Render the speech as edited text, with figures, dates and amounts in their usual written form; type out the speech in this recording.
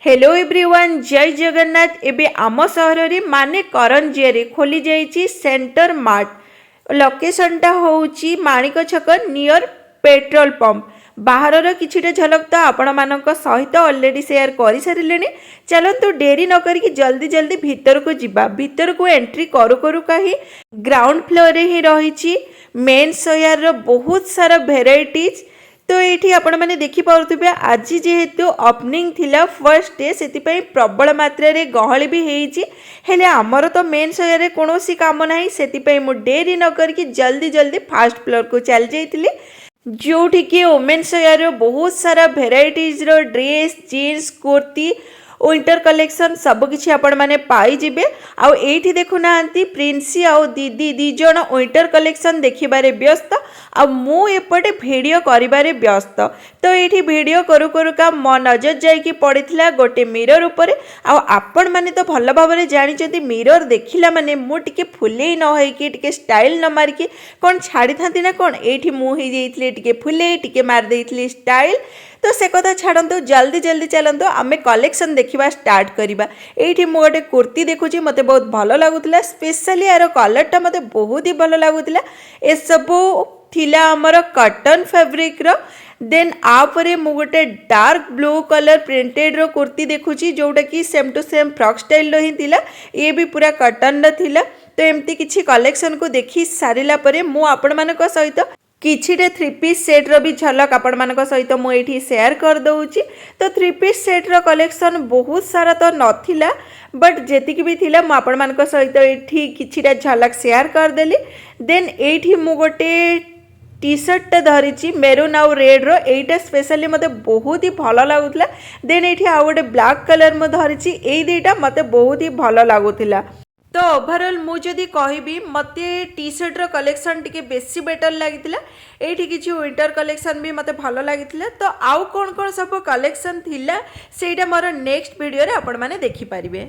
Hello everyone जय जगन्नाथ। एबे आम सहर रे माने करंजिया खोली जाइए सेंटर मार्ट। लोकेशनटा होउची माणिक छक नियर पेट्रोल पंप। बाहर किछिटा झलक तो आपण मानक सहित ऑलरेडी शेयर कर सारे। चलतु डेरी न करी जल्दी जल्दी भीतर को जिबा। भीतर को एंट्री करू करू का ही ग्राउंड फ्लोर रे ही रही मेन्स वेयर रो बहुत सारा भेराइटीज। तो ये आपण मैंने देखिपे आज जेहेतु ओपनिंग थिला फर्स्ट डे से प्रबल मात्रा रे गहली भी होती हेले आमर तो मेन्स वेयर कौन काम ना से मु डेरी न करके जल्दी जल्दी फास्ट फ्लोर को चल जाइली जोठी कि वुमेन्स वेयर बहुत सारा भेराइटीज रो dress jeans kurti winter collection सबकि आपण मैंने पाइबे। आठी देखुना प्रिंसी आउ दीदी दी जन विंटर कलेक्शन देखिबारे व्यस्त आ मु एपटे वीडियो करिबारे व्यस्त। तो ये वीडियो करू करू का मो नजर जाइकी पड़िथिला गोटे मिरर उपरे। आपण माने तो भल भाव जानी मिरर देखिला माने मु टिके फुले न होइकी टिके स्टाइल न मारिकी कौन छाड़ी था ना कौन ये मुझे टिके फुले टिके मार देइथिली स्टाइल। तो से कथा छाड़ू जल्दी जल्दी चलतु आम कलेक्शन देखा स्टार्ट करवा। ये गोटे कुर्ती देखुची मते बहुत भल लगुला स्पेशली यार कलरटा मते बहुत ही भल लगुला। ए सबू थिला हमर कॉटन फैब्रिक रो। देन आपरे मु गोटे डार्क ब्लू कलर प्रिंटेड रो कुर्ती देखुची जोटा कि same to same frock style रो ही थिला। ये भी पूरा कॉटन रो थिला। तो एमती किछि कलेक्शन को देखि सारिला परे मु आपण मानक सहित किछिटे थ्री पीस सेट रो भी झलक आपण मानक सहित मु एठी शेयर कर दउची। तो थ्री पीस सेट रो कलेक्शन बहुत सारा तो नथिला बट जेतिक भी थिला मु आपण मानक सहित एठी किछिटा झलक शेयर कर देली। देन एठी मु गोटे टी शर्ट धरिची मेरून आउ रेड रो। एटा स्पेशली मते बहुत ही भल लगुला। देन एठी आ गोटे ब्लैक कलर मु धरिची। ए दुईटा मते बहुत ही भल लगुला। तो ओवरऑल मुझे कहबी मते टी शर्ट रो कलेक्शन टिके बेसी बेटर लगितिला। एठी किछि विंटर कलेक्शन भी मते भलो लगितिला। तो आउ कोन कोन सब कलेक्शन थिला सेटा मोर नेक्स्ट वीडियो रे आपण माने देखि परिबे।